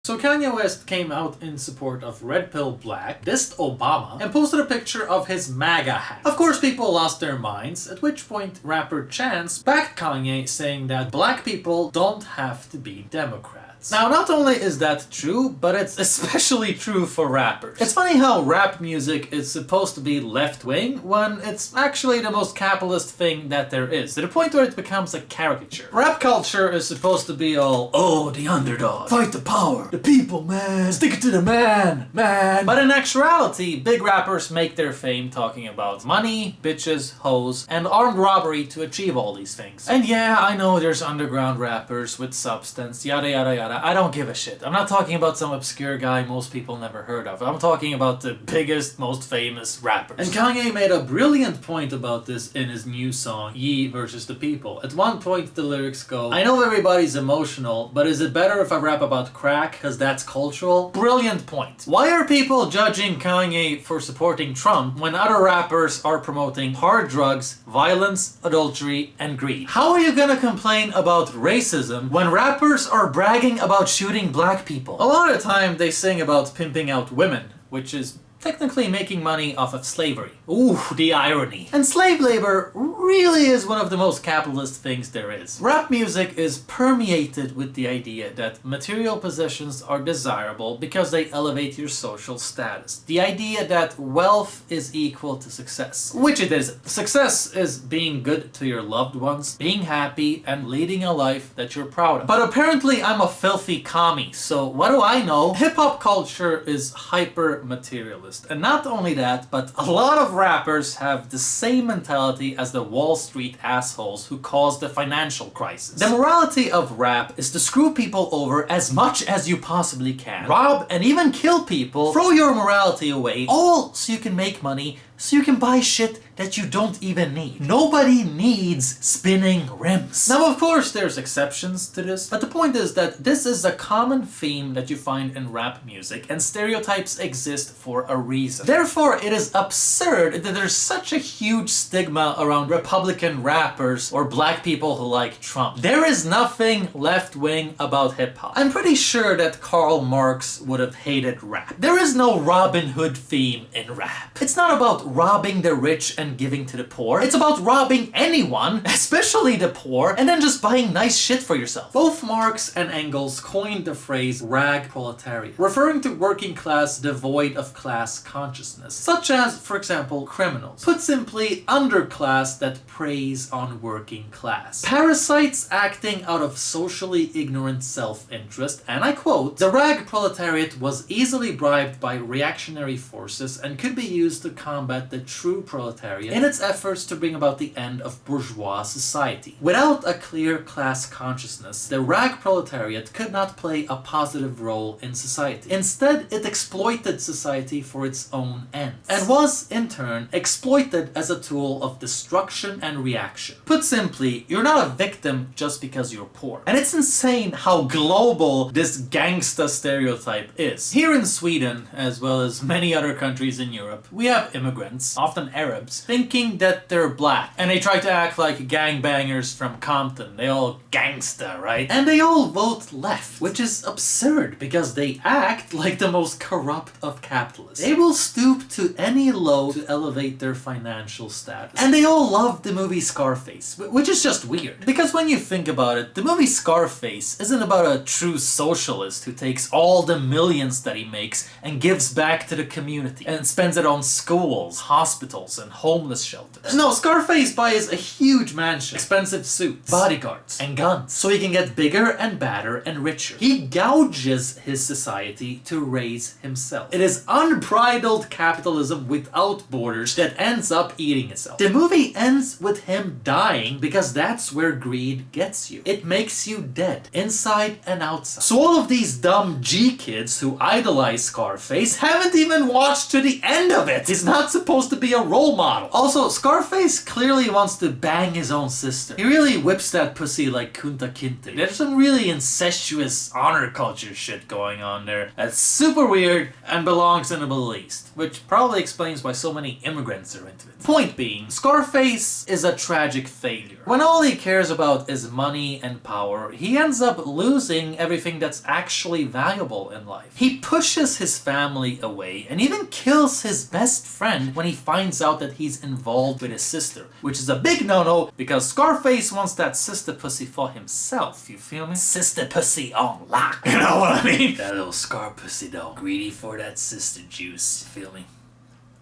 So Kanye West came out in support of Red Pill Black, dissed Obama, and posted a picture of his MAGA hat. Of course, people lost their minds, at which point rapper Chance backed Kanye, saying that black people don't have to be Democrats. Now, not only is that true, but it's especially true for rappers. It's funny how rap music is supposed to be left-wing when it's actually the most capitalist thing that there is, to the point where it becomes a caricature. Rap culture is supposed to be all, oh, the underdog, fight the power, the people, man, stick it to the man. But in actuality, big rappers make their fame talking about money, bitches, hoes, and armed robbery to achieve all these things. And yeah, I know there's underground rappers with substance, yada yada yada. I don't give a shit. I'm not talking about some obscure guy most people never heard of. I'm talking about the biggest, most famous rappers. And Kanye made a brilliant point about this in his new song, Ye versus the People. At one point the lyrics go, I know everybody's emotional, but is it better if I rap about crack cause that's cultural? Brilliant point. Why are people judging Kanye for supporting Trump when other rappers are promoting hard drugs, violence, adultery, and greed? How are you gonna complain about racism when rappers are bragging about shooting black people? A lot of the time they sing about pimping out women, which is technically making money off of slavery. Ooh, the irony. And slave labor really is one of the most capitalist things there is. Rap music is permeated with the idea that material possessions are desirable because they elevate your social status. The idea that wealth is equal to success. Which it is. Success is being good to your loved ones, being happy, and leading a life that you're proud of. But apparently I'm a filthy commie, so what do I know? Hip-hop culture is hyper-materialist. And not only that, but a lot of rappers have the same mentality as the Wall Street assholes who caused the financial crisis. The morality of rap is to screw people over as much as you possibly can, rob and even kill people, throw your morality away, all so you can make money, so you can buy shit that you don't even need. Nobody needs spinning rims. Now, of course, there's exceptions to this, but the point is that this is a common theme that you find in rap music, and stereotypes exist for a reason. Therefore, it is absurd that there's such a huge stigma around Republican rappers or black people who like Trump. There is nothing left-wing about hip-hop. I'm pretty sure that Karl Marx would have hated rap. There is no Robin Hood theme in rap. It's not about robbing the rich and giving to the poor. It's about robbing anyone, especially the poor, and then just buying nice shit for yourself. Both Marx and Engels coined the phrase rag proletariat, referring to working class devoid of class consciousness, such as, for example, criminals. Put simply, underclass that preys on working class. Parasites acting out of socially ignorant self-interest, and I quote, the rag proletariat was easily bribed by reactionary forces and could be used to combat the true proletariat in its efforts to bring about the end of bourgeois society. Without a clear class consciousness, the rag proletariat could not play a positive role in society. Instead, it exploited society for its own ends, and was, in turn, exploited as a tool of destruction and reaction. Put simply, you're not a victim just because you're poor. And it's insane how global this gangsta stereotype is. Here in Sweden, as well as many other countries in Europe, we have immigrants, often Arabs, thinking that they're black. And they try to act like gangbangers from Compton. They all gangsta, right? And they all vote left, which is absurd because they act like the most corrupt of capitalists. They will stoop to any low to elevate their financial status. And they all love the movie Scarface, which is just weird. Because when you think about it, the movie Scarface isn't about a true socialist who takes all the millions that he makes and gives back to the community and spends it on schools, hospitals, and homeless shelters. No, Scarface buys a huge mansion, expensive suits, bodyguards, and guns, so he can get bigger and badder and richer. He gouges his society to raise himself. It is unbridled capitalism without borders that ends up eating itself. The movie ends with him dying because that's where greed gets you. It makes you dead, inside and outside. So all of these dumb G kids who idolize Scarface haven't even watched to the end of it. He's not supposed to be a role model. Also, Scarface clearly wants to bang his own sister. He really whips that pussy like Kunta Kinte. There's some really incestuous honor culture shit going on there that's super weird and belongs in the Middle East, which probably explains why so many immigrants are into it. Point being, Scarface is a tragic failure. When all he cares about is money and power, he ends up losing everything that's actually valuable in life. He pushes his family away and even kills his best friend when he finds out that he's involved with his sister, which is a big no-no because Scarface wants that sister pussy for himself, you feel me? Sister pussy on lock, you know what I mean? That little Scar pussy though, greedy for that sister juice, you feel me?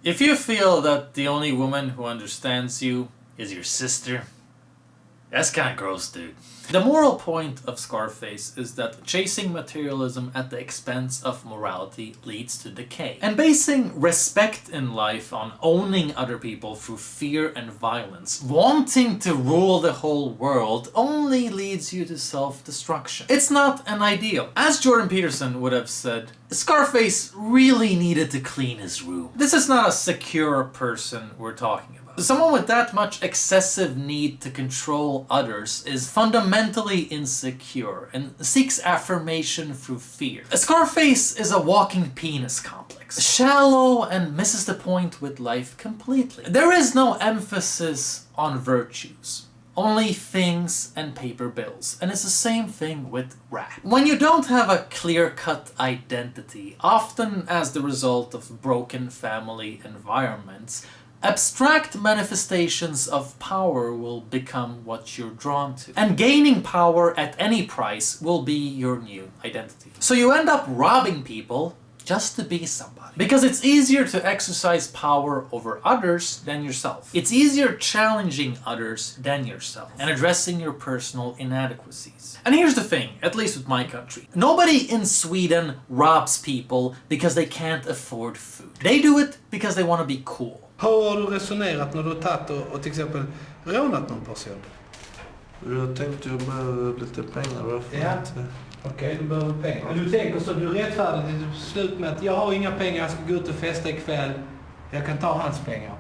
If you feel that the only woman who understands you is your sister, that's kinda gross, dude. The moral point of Scarface is that chasing materialism at the expense of morality leads to decay. And basing respect in life on owning other people through fear and violence, wanting to rule the whole world, only leads you to self-destruction. It's not an ideal. As Jordan Peterson would have said, Scarface really needed to clean his room. This is not a secure person we're talking about. Someone with that much excessive need to control others is fundamentally insecure and seeks affirmation through fear. Scarface is a walking penis complex, shallow and misses the point with life completely. There is no emphasis on virtues. Only things and paper bills. And it's the same thing with rap. When you don't have a clear-cut identity, often as the result of broken family environments, abstract manifestations of power will become what you're drawn to. And gaining power at any price will be your new identity. So you end up robbing people just to be somebody. Because it's easier to exercise power over others than yourself. It's easier challenging others than yourself and addressing your personal inadequacies. And here's the thing, at least with my country. Nobody in Sweden robs people because they can't afford food. They do it because they want to be cool. Hur har du resonerat när du har tagit och till exempel rånat någon person? Jag tänkte jag behöver lite pengar. Varför inte? Okej, du behöver pengar. Du tänker så, du rättfärdigt till slut med att jag har inga pengar, jag ska gå ut och festa ikväll. Jag kan ta hans pengar.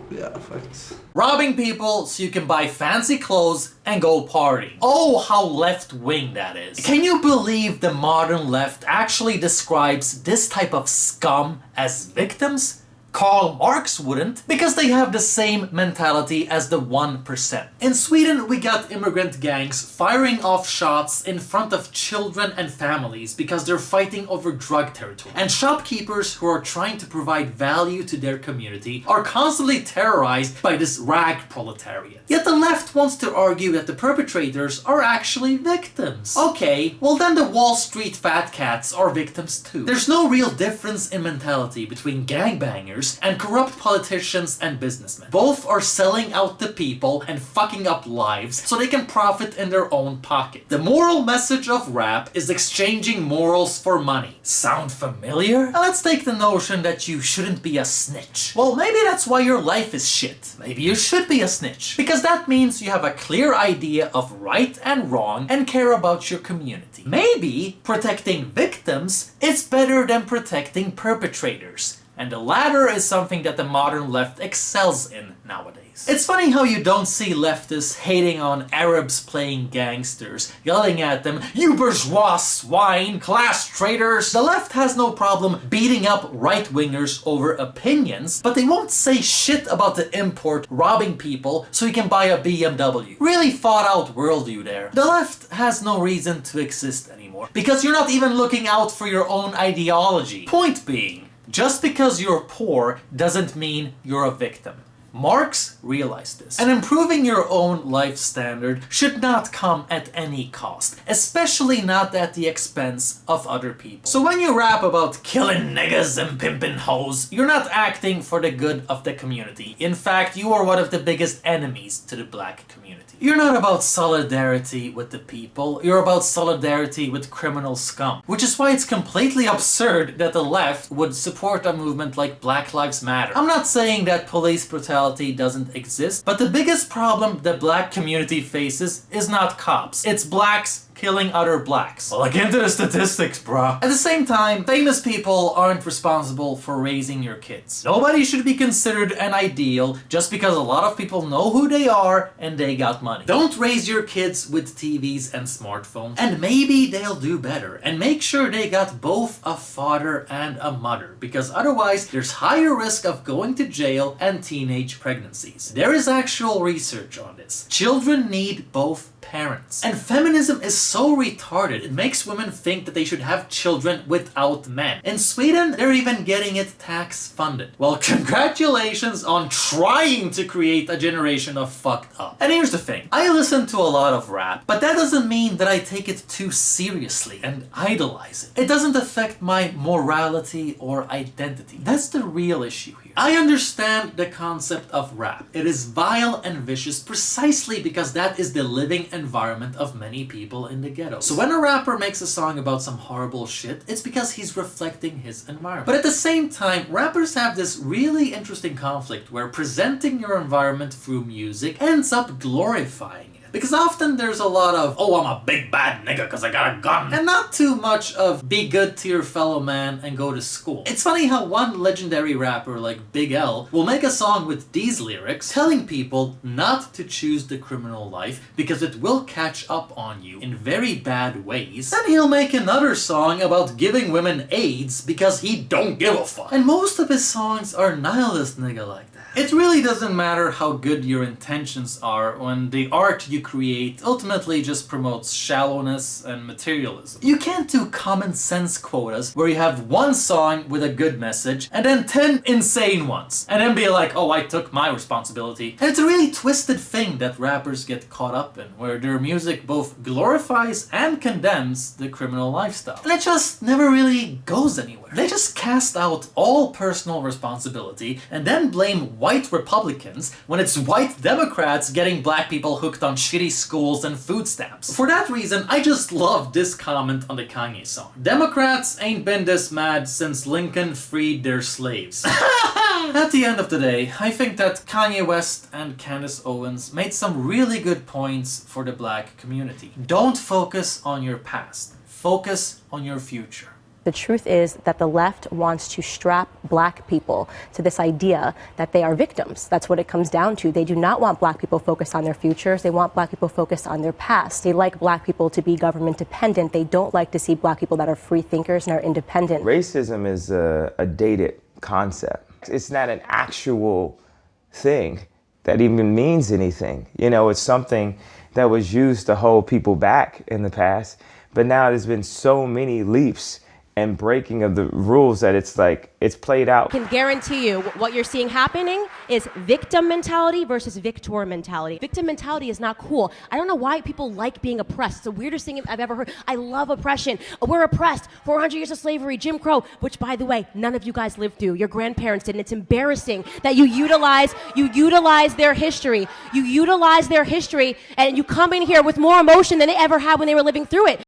Ja, faktiskt. Robbing people so you can buy fancy clothes and go party. Oh, how left-wing that is. Can you believe the modern left actually describes this type of scum as victims? Karl Marx wouldn't, because they have the same mentality as the 1%. In Sweden, we got immigrant gangs firing off shots in front of children and families because they're fighting over drug territory. And shopkeepers who are trying to provide value to their community are constantly terrorized by this rag proletariat. Yet the left wants to argue that the perpetrators are actually victims. Okay, well then the Wall Street fat cats are victims too. There's no real difference in mentality between gangbangers and corrupt politicians and businessmen. Both are selling out the people and fucking up lives so they can profit in their own pocket. The moral message of rap is exchanging morals for money. Sound familiar? Now let's take the notion that you shouldn't be a snitch. Well, maybe that's why your life is shit. Maybe you should be a snitch. Because that means you have a clear idea of right and wrong and care about your community. Maybe protecting victims is better than protecting perpetrators. And the latter is something that the modern left excels in nowadays. It's funny how you don't see leftists hating on Arabs playing gangsters, yelling at them, "You bourgeois swine, class traitors." The left has no problem beating up right-wingers over opinions, but they won't say shit about the import robbing people so you can buy a BMW. Really thought out worldview there. The left has no reason to exist anymore, because you're not even looking out for your own ideology. Point being, just because you're poor doesn't mean you're a victim. Marx realized this. And improving your own life standard should not come at any cost, especially not at the expense of other people. So when you rap about killing niggas and pimping hoes, you're not acting for the good of the community. In fact, you are one of the biggest enemies to the black community. You're not about solidarity with the people, you're about solidarity with criminal scum. Which is why it's completely absurd that the left would support a movement like Black Lives Matter. I'm not saying that police brutality doesn't exist, but the biggest problem the black community faces is not cops. It's blacks killing other blacks. Well, look into the statistics, bruh. At the same time, famous people aren't responsible for raising your kids. Nobody should be considered an ideal just because a lot of people know who they are and they got money. Don't raise your kids with TVs and smartphones, and maybe they'll do better. And make sure they got both a father and a mother, because otherwise there's higher risk of going to jail and teenage pregnancies. There is actual research on this. Children need both parents. And feminism is so retarded, it makes women think that they should have children without men. In Sweden, they're even getting it tax funded. Well, congratulations on trying to create a generation of fucked up. And here's the thing, I listen to a lot of rap, but that doesn't mean that I take it too seriously and idolize it. It doesn't affect my morality or identity. That's the real issue here. I understand the concept of rap. It is vile and vicious precisely because that is the living environment of many people in the ghetto. So when a rapper makes a song about some horrible shit, it's because he's reflecting his environment. But at the same time, rappers have this really interesting conflict where presenting your environment through music ends up glorifying it. Because often there's a lot of, oh, I'm a big bad nigga because I got a gun. And not too much of be good to your fellow man and go to school. It's funny how one legendary rapper like Big L will make a song with these lyrics telling people not to choose the criminal life because it will catch up on you in very bad ways. Then he'll make another song about giving women AIDS because he don't give a fuck. And most of his songs are nihilist nigga like that. It really doesn't matter how good your intentions are when the art you create ultimately just promotes shallowness and materialism. You can't do common sense quotas where you have one song with a good message and then 10 insane ones and then be like, oh, I took my responsibility. And it's a really twisted thing that rappers get caught up in, where their music both glorifies and condemns the criminal lifestyle. And it just never really goes anywhere. They just cast out all personal responsibility and then blame white Republicans when it's white Democrats getting black people hooked on shitty schools and food stamps. For that reason, I just love this comment on the Kanye song. Democrats ain't been this mad since Lincoln freed their slaves. At the end of the day, I think that Kanye West and Candace Owens made some really good points for the black community. Don't focus on your past. Focus on your future. The truth is that the left wants to strap black people to this idea that they are victims. That's what it comes down to. They do not want black people focused on their futures. They want black people focused on their past. They like black people to be government dependent. They don't like to see black people that are free thinkers and are independent. Racism is a dated concept. It's not an actual thing that even means anything. You know, it's something that was used to hold people back in the past, but now there's been so many leaps and breaking of the rules that it's like, it's played out. I can guarantee you what you're seeing happening is victim mentality versus victor mentality. Victim mentality is not cool. I don't know why people like being oppressed. It's the weirdest thing I've ever heard. I love oppression. We're oppressed. 400 years of slavery, Jim Crow, which, by the way, none of you guys lived through. Your grandparents did, and it's embarrassing that you utilize their history. You utilize their history, and you come in here with more emotion than they ever had when they were living through it.